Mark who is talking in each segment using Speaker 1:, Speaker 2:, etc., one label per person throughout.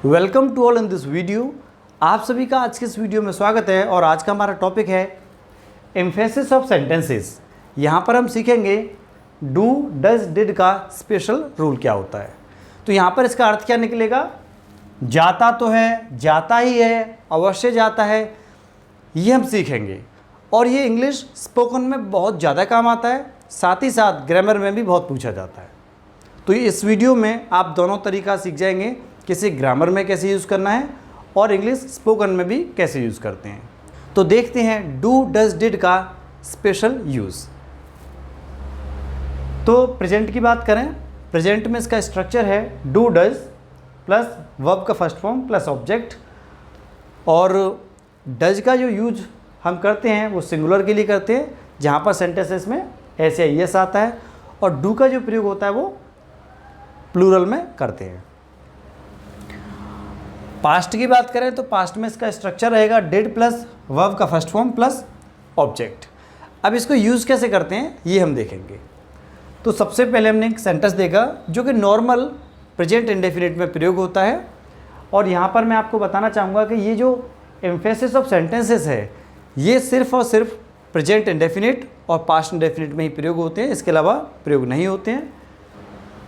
Speaker 1: Welcome to all in this video. आप सभी का आज के इस वीडियो में स्वागत है और आज का हमारा टॉपिक है एम्फेसिस ऑफ सेंटेंसेस। यहाँ पर हम सीखेंगे डू डज डिड का स्पेशल रूल क्या होता है। तो यहाँ पर इसका अर्थ क्या निकलेगा, जाता तो है, जाता ही है, अवश्य जाता है, ये हम सीखेंगे। और ये इंग्लिश स्पोकन में बहुत ज़्यादा काम आता है, साथ ही साथ ग्रामर में भी बहुत पूछा जाता है। तो इस वीडियो में आप दोनों तरीका सीख जाएंगे, किसी ग्रामर में कैसे यूज़ करना है और इंग्लिश स्पोकन में भी कैसे यूज़ करते हैं। तो देखते हैं डू डज डिड का स्पेशल यूज़। तो प्रेजेंट की बात करें, प्रेजेंट में इसका स्ट्रक्चर है डू डज प्लस वर्ब का फर्स्ट फॉर्म प्लस ऑब्जेक्ट। और डज का जो यूज हम करते हैं वो सिंगुलर के लिए करते हैं, जहाँ पर सेंटेंसेस में एस या यस आता है, और डू का जो प्रयोग होता है वो प्लूरल में करते हैं। पास्ट की बात करें तो पास्ट में इसका स्ट्रक्चर रहेगा डिड प्लस वर्ब का फर्स्ट फॉर्म प्लस ऑब्जेक्ट। अब इसको यूज़ कैसे करते हैं ये हम देखेंगे। तो सबसे पहले हमने एक सेंटेंस देखा जो कि नॉर्मल प्रेजेंट इंडेफिनिट में प्रयोग होता है, और यहाँ पर मैं आपको बताना चाहूँगा कि ये जो एम्फेसिस ऑफ सेंटेंसेस है ये सिर्फ और सिर्फ प्रेजेंट इंडेफिनिट और पास्ट इंडेफिनिट में ही प्रयोग होते हैं, इसके अलावा प्रयोग नहीं होते हैं।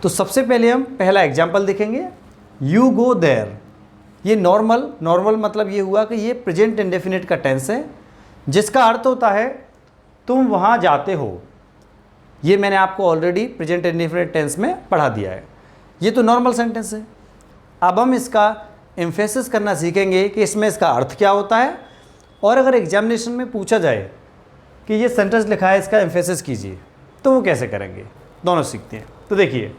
Speaker 1: तो सबसे पहले हम पहला एग्जाम्पल देखेंगे, यू गो देयर। ये नॉर्मल मतलब ये हुआ कि ये प्रेजेंट इंडेफिनिट का टेंस है, जिसका अर्थ होता है तुम वहाँ जाते हो। ये मैंने आपको ऑलरेडी प्रेजेंट इंडेफिनिट टेंस में पढ़ा दिया है। ये तो नॉर्मल सेंटेंस है। अब हम इसका एम्फेसिस करना सीखेंगे कि इसमें इसका अर्थ क्या होता है, और अगर एग्जामिनेशन में पूछा जाए कि ये सेंटेंस लिखा है इसका एम्फेसिस कीजिए तो वो कैसे करेंगे, दोनों सीखते हैं। तो देखिए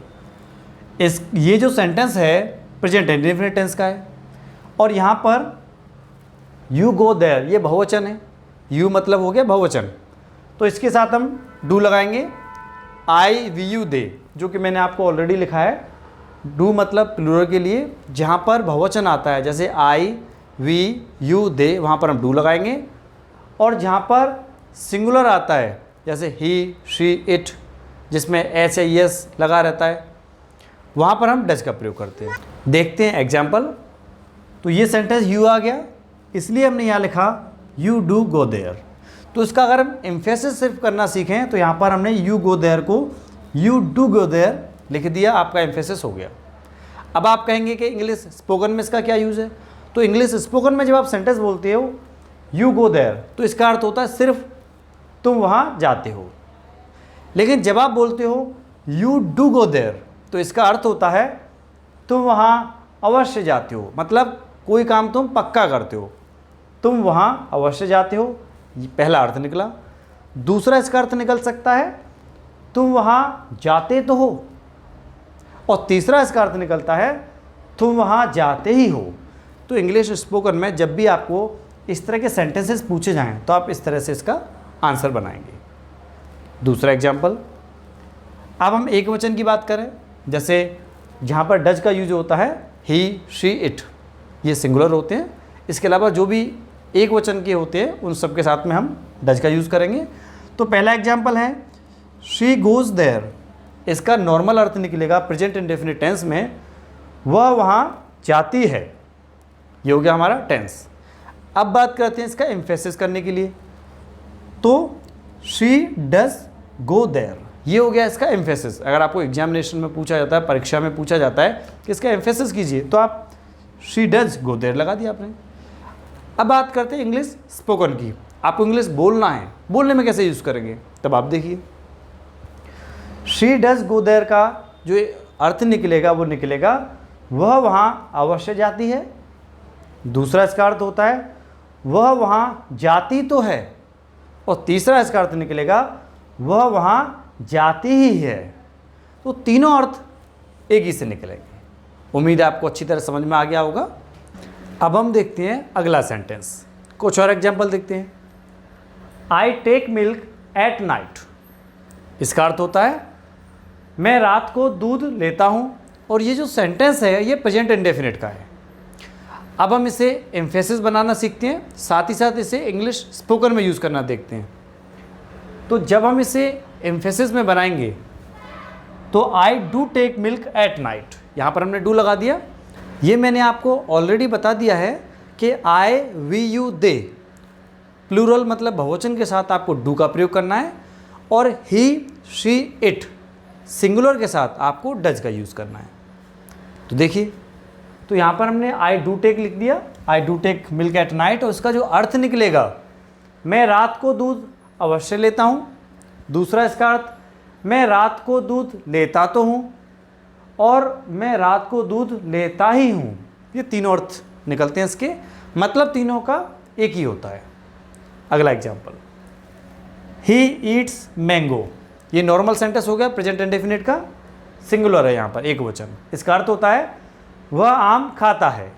Speaker 1: ये जो सेंटेंस है प्रेजेंट इंडेफिनिट टेंस का है, और यहाँ पर यू गो देयर ये बहुवचन है, यू मतलब हो गया बहुवचन, तो इसके साथ हम डू लगाएंगे। आई वी यू दे, जो कि मैंने आपको ऑलरेडी लिखा है। डू मतलब प्लूरल के लिए जहाँ पर बहुवचन आता है, जैसे आई वी यू दे, वहाँ पर हम डू लगाएंगे। और जहाँ पर सिंगुलर आता है जैसे ही शी इट, जिसमें एस या यस लगा रहता है, वहाँ पर हम डज का प्रयोग करते हैं। देखते हैं एग्जाम्पल। तो ये सेंटेंस यू आ गया, इसलिए हमने यहाँ लिखा यू डू गो देयर। तो इसका अगर हम एम्फेसिस सिर्फ करना सीखें तो यहाँ पर हमने यू गो देयर को यू डू गो देयर लिख दिया, आपका एम्फेसिस हो गया। अब आप कहेंगे कि इंग्लिश स्पोकन में इसका क्या यूज़ है। तो इंग्लिश स्पोकन में जब आप सेंटेंस बोलते हो यू गो देयर तो इसका अर्थ होता है सिर्फ तुम वहाँ जाते हो। लेकिन जब आप बोलते हो यू डू गो देयर तो इसका अर्थ होता है तुम वहाँ अवश्य जाते हो, मतलब कोई काम तुम पक्का करते हो, तुम वहाँ अवश्य जाते हो। ये पहला अर्थ निकला। दूसरा इसका अर्थ निकल सकता है तुम वहाँ जाते तो हो, और तीसरा इसका अर्थ निकलता है तुम वहाँ जाते ही हो। तो इंग्लिश स्पोकन में जब भी आपको इस तरह के सेंटेंसेस पूछे जाएं तो आप इस तरह से इसका आंसर बनाएंगे। दूसरा एग्जाम्पल, अब हम एक वचन की बात करें, जैसे जहाँ पर डज का यूज होता है ही शी इट, ये सिंगुलर होते हैं। इसके अलावा जो भी एक वचन के होते हैं उन सब के साथ में हम डज का यूज़ करेंगे। तो पहला एग्जाम्पल है शी गोज देयर, इसका नॉर्मल अर्थ निकलेगा प्रेजेंट इंडेफिनिट टेंस में वह वहाँ जाती है, ये हो गया हमारा टेंस। अब बात करते हैं इसका एम्फेसिस करने के लिए। तो शी डज गो देयर, ये हो गया इसका एम्फेसिस। अगर आपको एग्जामिनेशन में पूछा जाता है, परीक्षा में पूछा जाता है कि इसका एम्फेसिस कीजिए, तो आप शी डज गो देयर लगा दिया आपने। अब बात करते हैं इंग्लिश स्पोकन की। आपको इंग्लिश बोलना है, बोलने में कैसे यूज़ करेंगे तब आप देखिए। शी डज गो देयर का जो अर्थ निकलेगा वो निकलेगा वह वहाँ अवश्य जाती है। दूसरा इसका अर्थ होता है वह वहाँ जाती तो है, और तीसरा इसका अर्थ निकलेगा वह वहाँ जाती ही है। तो तीनों अर्थ एक ही से निकलेंगे। उम्मीद है आपको अच्छी तरह समझ में आ गया होगा। अब हम देखते हैं अगला सेंटेंस, कुछ और एग्जाम्पल देखते हैं। I take milk at night, इसका अर्थ होता है मैं रात को दूध लेता हूँ, और ये जो सेंटेंस है ये प्रेजेंट इंडेफिनिट का है। अब हम इसे एम्फेसिस बनाना सीखते हैं, साथ ही साथ इसे इंग्लिश स्पोकन में यूज़ करना देखते हैं। तो जब हम इसे एम्फेसिस में बनाएंगे तो I do take milk at night, यहाँ पर हमने डू लगा दिया। ये मैंने आपको ऑलरेडी बता दिया है कि आई, वी, यू, दे प्लूरल मतलब बहुवचन के साथ आपको डू का प्रयोग करना है, और ही, शी, इट सिंगुलर के साथ आपको डज का यूज़ करना है। तो देखिए, तो यहाँ पर हमने आई डू टेक लिख दिया, I do take milk at night, और इसका जो अर्थ निकलेगा, मैं रात को दूध अवश्य लेता हूँ। दूसरा इसका अर्थ, मैं रात को दूध लेता तो हूँ, और मैं रात को दूध लेता ही हूँ। ये तीनों अर्थ निकलते हैं इसके, मतलब तीनों का एक ही होता है। अगला एग्जाम्पल, ही ईट्स मैंगो, ये नॉर्मल सेंटेंस हो गया, प्रेजेंट इंडेफिनिट का, सिंगुलर है यहाँ पर, एक वचन। इसका अर्थ होता है वह आम खाता है।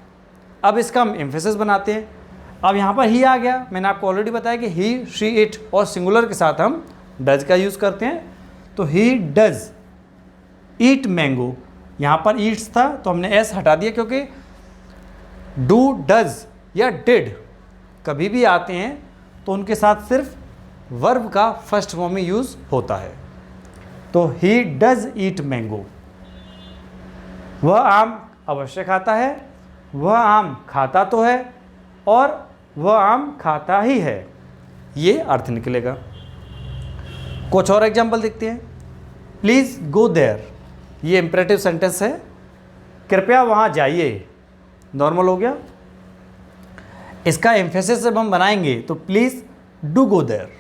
Speaker 1: अब इसका हम एम्फेसिस बनाते हैं। अब यहाँ पर ही आ गया, मैंने आपको ऑलरेडी बताया कि ही, शी, इट और सिंगुलर के साथ हम डज का यूज़ करते हैं। तो ही डज ईट मैंगो, यहाँ पर ईट्स था तो हमने एस हटा दिया, क्योंकि डू, डज या डिड कभी भी आते हैं तो उनके साथ सिर्फ वर्ब का फर्स्ट फॉर्म में यूज़ होता है। तो ही डज ईट मैंगो, वह आम अवश्य खाता है, वह आम खाता तो है, और वह आम खाता ही है, ये अर्थ निकलेगा। कुछ और एग्जाम्पल देखते हैं। प्लीज़ गो देयर, ये इंपरेटिव सेंटेंस है, कृपया वहाँ जाइए, नॉर्मल हो गया। इसका एम्फेसिस जब हम बनाएंगे तो प्लीज़ डू गो देयर,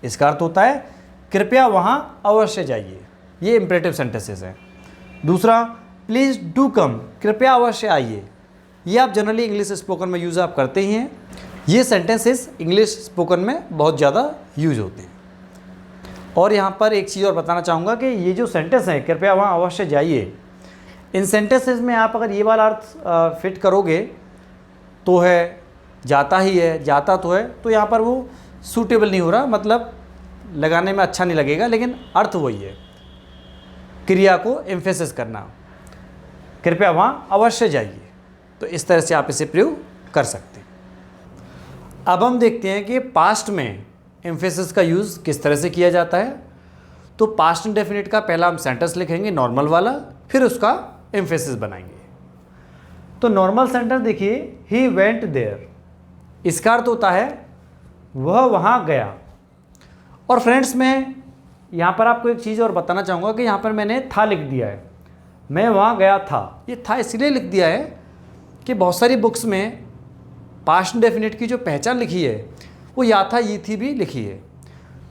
Speaker 1: इसका अर्थ होता है कृपया वहाँ अवश्य जाइए, ये इंपरेटिव सेंटेंसेस हैं। दूसरा, प्लीज़ डू कम, कृपया अवश्य आइए, ये आप जनरली इंग्लिश स्पोकन में यूज़ आप करते ही हैं। ये सेंटेंसेस इंग्लिश स्पोकन में बहुत ज़्यादा यूज होते हैं। और यहाँ पर एक चीज़ और बताना चाहूँगा कि ये जो सेंटेंस है, कृपया वहाँ अवश्य जाइए, इन सेंटेंसेस में आप अगर ये वाला अर्थ फिट करोगे तो है, जाता ही है, जाता तो है, तो यहाँ पर वो सूटेबल नहीं हो रहा, मतलब लगाने में अच्छा नहीं लगेगा, लेकिन अर्थ वही है, क्रिया को एम्फेसिस करना, कृपया वहाँ अवश्य जाइए। तो इस तरह से आप इसे प्रयोग कर सकते हैं। अब हम देखते हैं कि पास्ट में एम्फेसिस का यूज़ किस तरह से किया जाता है। तो पास्ट इंडेफिनिट का पहला हम सेंटेंस लिखेंगे नॉर्मल वाला, फिर उसका एम्फेसिस बनाएंगे। तो नॉर्मल सेंटेंस देखिए, ही वेंट देयर, इसका अर्थ होता है वह वहाँ गया। और फ्रेंड्स, मैं यहाँ पर आपको एक चीज़ और बताना चाहूँगा कि यहाँ पर मैंने था लिख दिया है, मैं वहाँ गया था। ये था इसलिए लिख दिया है कि बहुत सारी बुक्स में पास्ट इंडेफिनिट की जो पहचान लिखी है वो या था, ये थी भी लिखी है।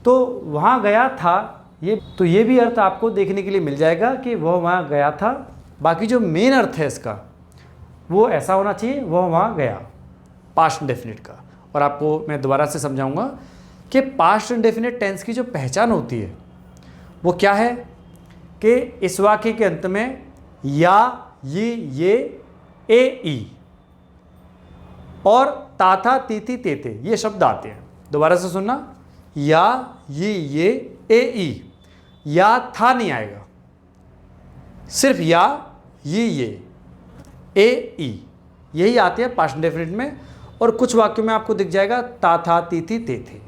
Speaker 1: तो वहाँ गया था, ये भी अर्थ आपको देखने के लिए मिल जाएगा कि वह वहाँ गया था। बाकी जो मेन अर्थ है इसका वो ऐसा होना चाहिए, वह वहाँ गया, पास्ट इंडेफिनिट का। और आपको मैं दोबारा से समझाऊंगा कि पास्ट इंडेफिनिट टेंस की जो पहचान होती है वो क्या है कि इस वाक्य के अंत में या, ये, ए, ई और ता, था, ती, थी, ते, थे ये शब्द आते हैं। दोबारा से सुनना, या, ये, ए, ई, या था नहीं आएगा, सिर्फ या, ये, ए, ई यही आते हैं पास्ट इंडेफिनिट में। और कुछ वाक्यों में आपको दिख जाएगा ता, था, ती, थी, ते, थे।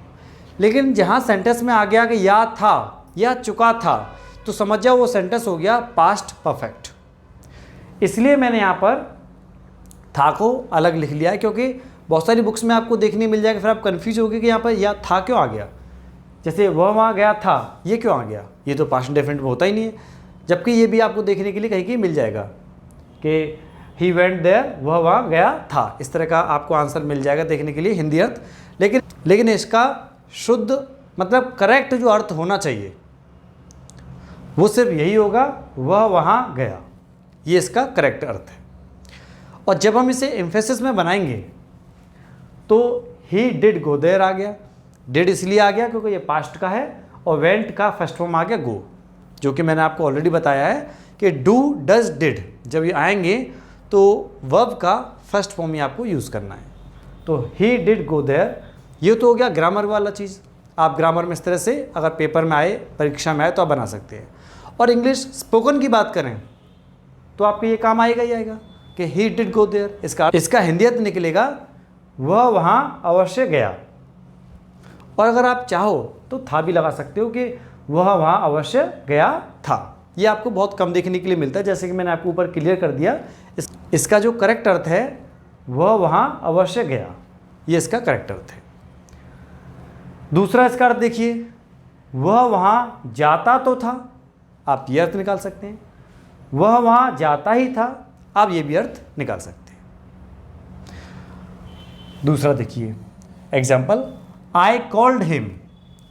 Speaker 1: लेकिन जहाँ सेंटेंस में आ गया कि या था या चुका था, तो समझ जाओ वो सेंटेंस हो गया पास्ट परफेक्ट। इसलिए मैंने यहाँ पर था को अलग लिख लिया है, क्योंकि बहुत सारी बुक्स में आपको देखने मिल जाएगा, फिर आप कन्फ्यूज होगे कि यहाँ पर या था क्यों आ गया। जैसे वह वहाँ गया था, ये क्यों आ गया, ये तो पास्ट इंडेफिनिट में होता ही नहीं है। जबकि ये भी आपको देखने के लिए कहीं मिल जाएगा कि ही वेंट देयर, वह वहाँ गया था। इस तरह का आपको आंसर मिल जाएगा देखने के लिए हिंदी अर्थ। लेकिन इसका शुद्ध मतलब करेक्ट जो अर्थ होना चाहिए वो सिर्फ यही होगा, वह वहाँ गया, ये इसका करेक्ट अर्थ है। और जब हम इसे एम्फेसिस में बनाएंगे तो ही डिड गो देयर आ गया। डिड इसलिए आ गया क्योंकि ये पास्ट का है, और वेंट का फर्स्ट फॉर्म आ गया गो, जो कि मैंने आपको ऑलरेडी बताया है कि डू, डज, डिड जब ये आएंगे तो वर्ब का फर्स्ट फॉर्म ही आपको यूज़ करना है। तो ही डिड गो देयर, ये तो हो गया ग्रामर वाला चीज़। आप ग्रामर में इस तरह से अगर पेपर में आए, परीक्षा में आए तो आप बना सकते हैं। और इंग्लिश स्पोकन की बात करें तो आपको ये काम आएगा ही आएगा कि ही डिड गो देयर। इसका हिंदी अर्थ निकलेगा वह वहाँ अवश्य गया। और अगर आप चाहो तो था भी लगा सकते हो कि वह वहाँ अवश्य गया था। ये आपको बहुत कम देखने के लिए मिलता है, जैसे कि मैंने आपको ऊपर क्लियर कर दिया। इसका जो करेक्ट अर्थ है वह वहाँ अवश्य गया, ये इसका करेक्ट अर्थ है। दूसरा इसका अर्थ देखिए, वह वहाँ जाता तो था, आप ये अर्थ निकाल सकते हैं। वह वहाँ जाता ही था, आप ये भी अर्थ निकाल सकते हैं। दूसरा देखिए एग्जाम्पल, आई कॉल्ड हिम,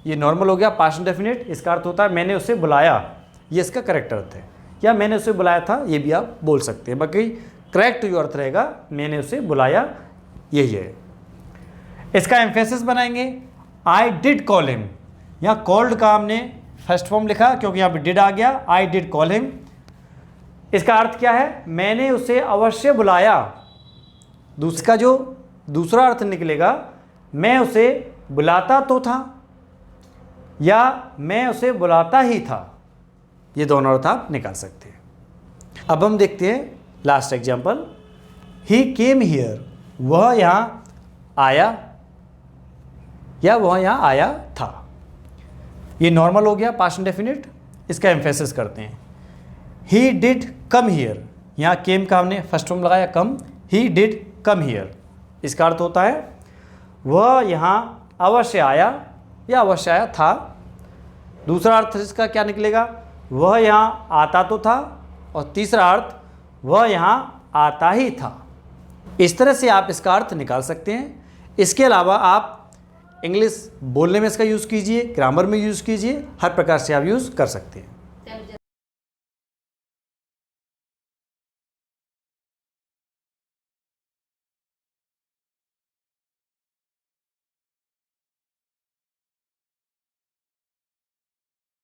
Speaker 1: ये नॉर्मल हो गया पास्ट इंडेफिनिट, इसका अर्थ होता है मैंने उसे बुलाया, ये इसका करेक्ट अर्थ है। या मैंने उसे बुलाया था, ये भी आप बोल सकते हैं, बाकी करेक्ट जो अर्थ रहेगा मैंने उसे बुलाया, यही है। इसका एम्फेसिस बनाएंगे, आई डिड कॉल हिम, यहाँ कॉल्ड का हमने फर्स्ट फॉर्म लिखा क्योंकि यहाँ पे डिड आ गया, आई डिड कॉल हिम। इसका अर्थ क्या है, मैंने उसे अवश्य बुलाया। दूसरा जो दूसरा अर्थ निकलेगा, मैं उसे बुलाता तो था या मैं उसे बुलाता ही था, ये दोनों अर्थ आप निकाल सकते हैं। अब हम देखते हैं last example, he came here, वह यहाँ आया या वह यहाँ आया था, ये नॉर्मल हो गया पास्ट इंडेफिनिट, इसका एम्फेसिस करते हैं। ही डिड कम हियर, यहाँ केम का हमने फर्स्ट फॉर्म लगाया कम, ही डिड कम हियर, इसका अर्थ होता है वह यहाँ अवश्य आया या अवश्य आया था। दूसरा अर्थ इसका क्या निकलेगा, वह यहाँ आता तो था, और तीसरा अर्थ वह यहाँ आता ही था। इस तरह से आप इसका अर्थ निकाल सकते हैं। इसके अलावा आप इंग्लिश बोलने में इसका यूज़ कीजिए, ग्रामर में यूज़ कीजिए, हर प्रकार से आप यूज़ कर सकते हैं।